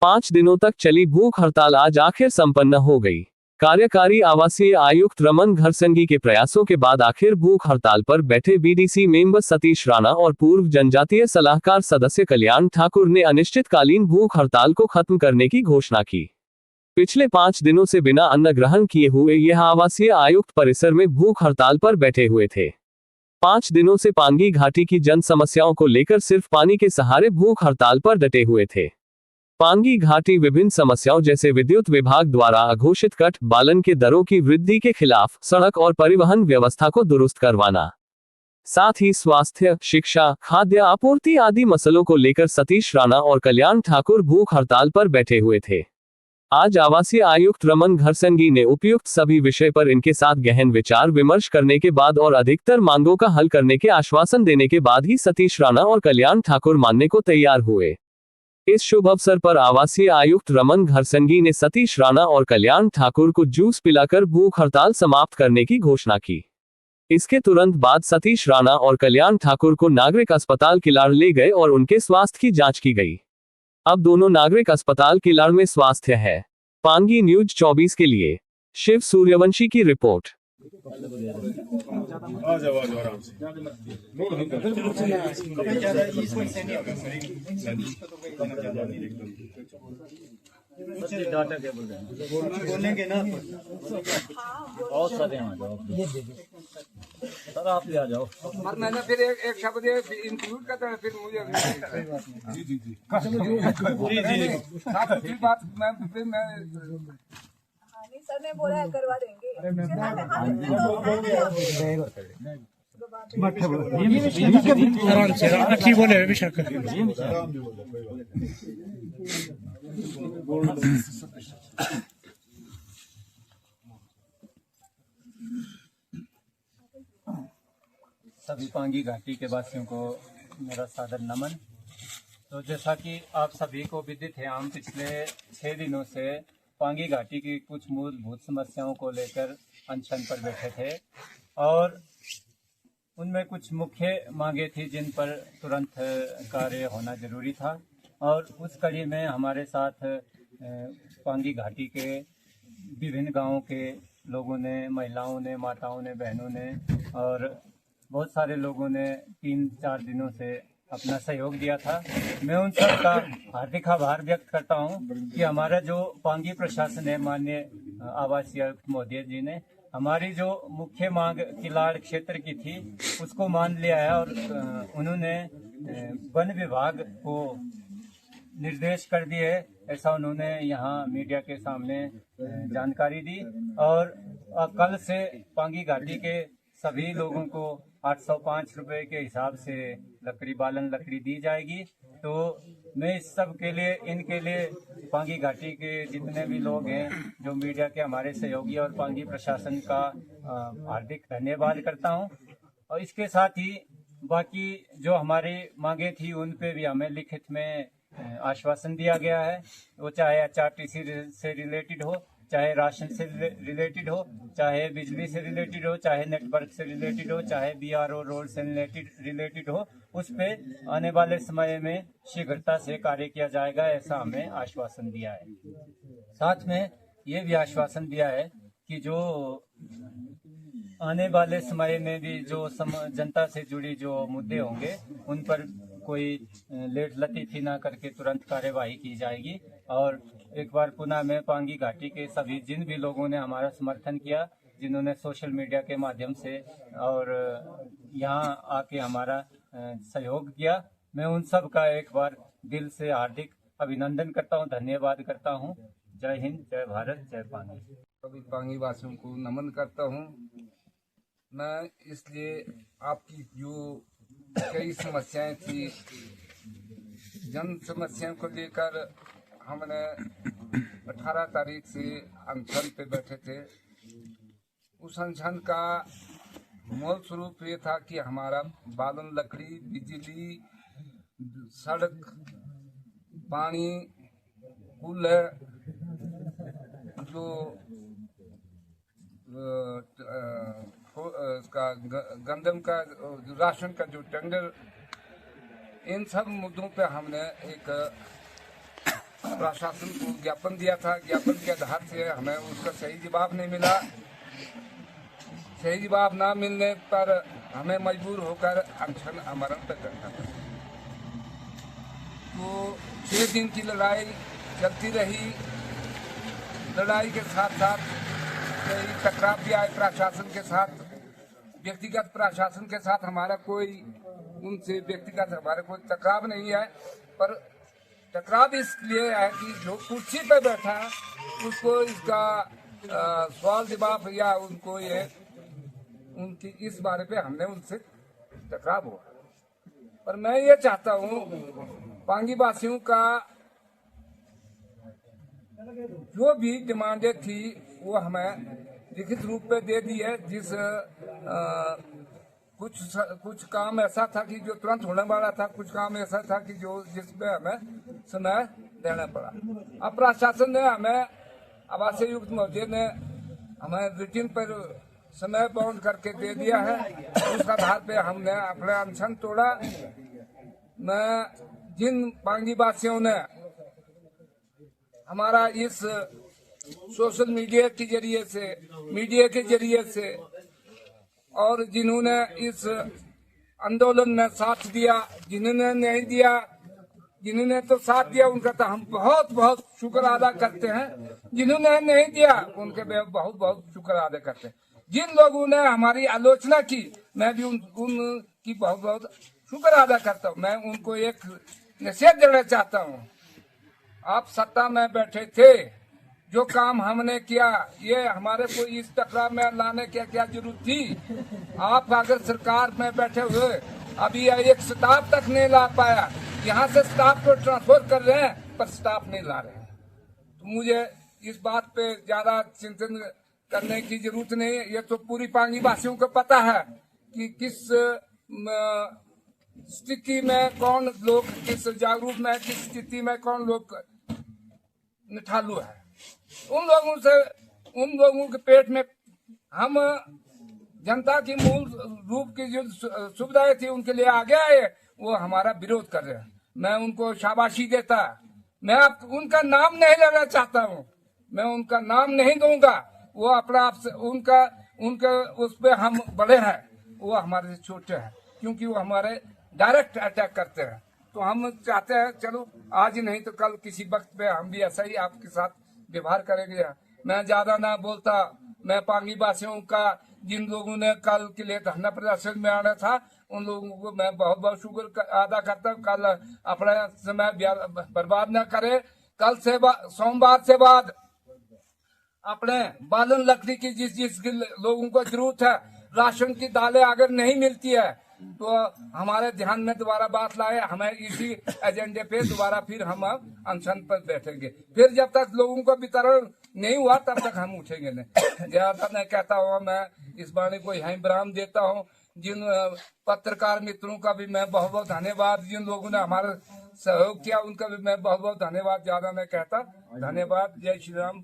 5 दिनों तक चली भूख हड़ताल आज आखिर संपन्न हो गई। कार्यकारी आवासीय आयुक्त रमन घरसंगी के प्रयासों के बाद आखिर भूख हड़ताल पर बैठे बीडीसी मेंबर सतीश राणा और पूर्व जनजातीय सलाहकार सदस्य कल्याण ठाकुर ने अनिश्चितकालीन भूख हड़ताल को खत्म करने की घोषणा की। पिछले 5 दिनों से बिना अन्न ग्रहण किए हुए यह आवासीय आयुक्त परिसर में भूख हड़ताल पर बैठे हुए थे। 5 दिनों से पांगी घाटी की जन समस्याओं को लेकर सिर्फ पानी के सहारे भूख हड़ताल पर डटे हुए थे। पांगी घाटी विभिन्न समस्याओं जैसे विद्युत विभाग द्वारा अघोषित कट बालन के दरों की वृद्धि के खिलाफ, सड़क और परिवहन व्यवस्था को दुरुस्त करवाना, साथ ही स्वास्थ्य, शिक्षा, खाद्य आपूर्ति आदि मसलों को लेकर सतीश राणा और कल्याण ठाकुर भूख हड़ताल पर बैठे हुए थे। आज आवासीय आयुक्त रमन घरसंगी ने उपयुक्त सभी विषय पर इनके साथ गहन विचार विमर्श करने के बाद और अधिकतर मांगों का हल करने के आश्वासन देने के बाद ही सतीश राणा और कल्याण ठाकुर मानने को तैयार हुए। इस शुभ अवसर पर आवासीय आयुक्त रमन घरसंगी ने सतीश राणा और कल्याण ठाकुर को जूस पिलाकर भूख हड़ताल समाप्त करने की घोषणा की। इसके तुरंत बाद सतीश राणा और कल्याण ठाकुर को नागरिक अस्पताल किलाड़ ले गए और उनके स्वास्थ्य की जांच की गई। अब दोनों नागरिक अस्पताल किलाड़ में स्वास्थ्य है। पांगी न्यूज 24 के लिए शिव सूर्यवंशी की रिपोर्ट। बोलेंगे ना बहुत सारे आ जाओ सर, आप ले आ जाओ। मैंने फिर एक शब्द इंक्लूड करता है, फिर मुझे जी जी जी बात मैं सर ने बोला है करवा देंगे। आराम से अच्छी बोले विशाखा। सभी पांगी घाटी के वासियों को मेरा सादर नमन। तो जैसा कि आप सभी को विदित है, हम पिछले 6 दिनों से पांगी घाटी की कुछ मूलभूत समस्याओं को लेकर अनशन पर बैठे थे और उनमें कुछ मुख्य मांगे थी जिन पर तुरंत कार्य होना जरूरी था। और उस कड़ी में हमारे साथ पांगी घाटी के विभिन्न गांवों के लोगों ने, महिलाओं ने, माताओं ने, बहनों ने और बहुत सारे लोगों ने 3-4 दिनों से अपना सहयोग दिया था। मैं उन सब का हार्दिक आभार व्यक्त करता हूं कि हमारा जो पांगी प्रशासन है, माननीय आवासीय आयुक्त महोदय जी ने हमारी जो मुख्य मांग किलाड़ क्षेत्र की थी उसको मान लिया है और उन्होंने वन विभाग को निर्देश कर दिए, ऐसा उन्होंने यहाँ मीडिया के सामने जानकारी दी। और कल से पांगी घाटी के सभी लोगों को 805 रुपए के हिसाब से लकड़ी बालन लकड़ी दी जाएगी। तो मैं इस सब के लिए, इनके लिए पांगी घाटी के जितने भी लोग हैं, जो मीडिया के हमारे सहयोगी और पांगी प्रशासन का हार्दिक धन्यवाद करता हूं। और इसके साथ ही बाकी जो हमारी मांगे थी उन पे भी हमें लिखित में आश्वासन दिया गया है। वो चाहे HRTC से रिलेटेड हो, चाहे राशन से रिलेटेड हो, चाहे बिजली से रिलेटेड हो, चाहे नेटवर्क से रिलेटेड हो, चाहे BRO रोड से रिलेटेड हो, उस पे आने वाले समय में शीघ्रता से कार्य किया जाएगा, ऐसा हमें आश्वासन दिया है। साथ में ये भी आश्वासन दिया है कि जो आने वाले समय में भी जो जनता से जुड़ी जो मुद्दे होंगे उन पर कोई लेट लतीफी ना करके तुरंत कार्यवाही की जाएगी। और एक बार पुनः मैं पांगी घाटी के सभी जिन भी लोगों ने हमारा समर्थन किया, जिन्होंने सोशल मीडिया के माध्यम से और यहाँ आके हमारा सहयोग किया, मैं उन सब का एक बार दिल से हार्दिक अभिनंदन करता हूँ, धन्यवाद करता हूँ। जय हिंद, जय भारत, जय पांगी। सभी पांगी वासियों को नमन करता हूँ। मैं इसलिए आपकी जो कई समस्याएं थी, जन समस्याओं को लेकर हमने 18 तारीख से अनशन पे बैठे थे। उस अनशन का मूल स्वरूप ये था कि हमारा बालन लकड़ी, बिजली, सड़क, पानी, पुल, जो उसका गंदम का, राशन का जो टेंडर, इन सब मुद्दों पे हमने एक प्रशासन को ज्ञापन दिया था। ज्ञापन के आधार से हमें उसका सही जवाब नहीं मिला। सही जवाब ना मिलने पर हमें मजबूर होकर अनशन आमरण पर करना पड़ा। तो 6 दिन की लड़ाई चलती रही। लड़ाई के साथ साथ कई टकराव भी आए प्रशासन के साथ। व्यक्तिगत प्रशासन के साथ हमारा कोई उनसे व्यक्तिगत हमारा कोई टकराव नहीं है, पर टकराव इसलिए है कि जो कुर्सी पर बैठा है उसको इसका सवाल जवाब या उनको ये उनकी इस बारे पे हमने उनसे टकराव हुआ। पर मैं ये चाहता हूँ पांगी वासियों का जो भी डिमांडें थी वो हमें लिखित रूप पे दे दी है। जिस कुछ काम ऐसा था कि जो तुरंत होने वाला था, कुछ काम ऐसा था कि जो जिसमें हमें समय देना पड़ा। अब प्रशासन ने हमें आवासीय आयुक्त महोदय ने हमें रिटर्न पर समय बाउंड करके दे दिया है। उस आधार पे हमने अपना अनशन तोड़ा। मैं जिन पांगी वासियों ने हमारा इस सोशल मीडिया के जरिए से और जिन्होंने इस आंदोलन में साथ दिया, जिन्होंने नहीं दिया, जिन्होंने तो साथ दिया उनका तो हम बहुत बहुत शुक्र अदा करते हैं। जिन्होंने नहीं दिया उनके बहुत बहुत शुक्र अदा करते हैं। जिन लोगों ने हमारी आलोचना की मैं भी उनकी बहुत बहुत शुक्र अदा करता हूँ। मैं उनको एक नसीहत देना चाहता हूँ। आप सत्ता में बैठे थे, जो काम हमने किया ये हमारे को इस टकराव में लाने की क्या जरूरत थी? आप अगर सरकार में बैठे हुए अभी एक स्टाफ तक नहीं ला पाया, यहाँ से स्टाफ को ट्रांसफर कर रहे हैं पर स्टाफ नहीं ला रहे हैं। तो मुझे इस बात पे ज्यादा चिंतन करने की जरूरत नहीं है। ये तो पूरी पांगी वासियों को पता है कि किस स्थिति में कौन लोग किस जागरूक में, किस स्थिति में कौन लोग निठालू है। उन लोगों के पेट में हम जनता की मूल रूप की जो सुविधाएं थी उनके लिए आगे आए, वो हमारा विरोध कर रहे हैं। मैं उनको शाबाशी देता। मैं अब उनका नाम नहीं लेना चाहता हूँ, मैं उनका नाम नहीं दूंगा। वो अपना आप से उनका उस पे हम बड़े हैं, वो हमारे से छोटे हैं, क्योंकि वो हमारे डायरेक्ट अटैक करते हैं। तो हम चाहते हैं चलो आज ही नहीं तो कल किसी वक्त पे हम भी ऐसा ही आपके साथ व्यवहार करेंगे। मैं ज्यादा ना बोलता। मैं पांगी वासियों का जिन लोगों ने कल के लिए धरना प्रदर्शन में आना था उन लोगों को मैं बहुत बहुत शुक्र अदा करता हूँ। कल अपना समय बर्बाद न करे। कल से सोमवार से बाद अपने बालन लकड़ी की जिस लोगों को जरूरत है, राशन की दालें अगर नहीं मिलती है तो हमारे ध्यान में दोबारा बात लाए। हमें इसी एजेंडे पे दोबारा फिर हम अनशन पर बैठेंगे। फिर जब तक लोगों को वितरण नहीं हुआ तब तक हम उठेंगे नहीं। ज्यादा मैं कहता हूँ, मैं इस बारे को यहीं विराम देता हूँ। जिन पत्रकार मित्रों का भी मैं बहुत बहुत धन्यवाद, जिन लोगों ने हमारा सहयोग किया उनका भी मैं बहुत बहुत धन्यवाद ज्यादा मैं कहता। धन्यवाद। जय श्री राम।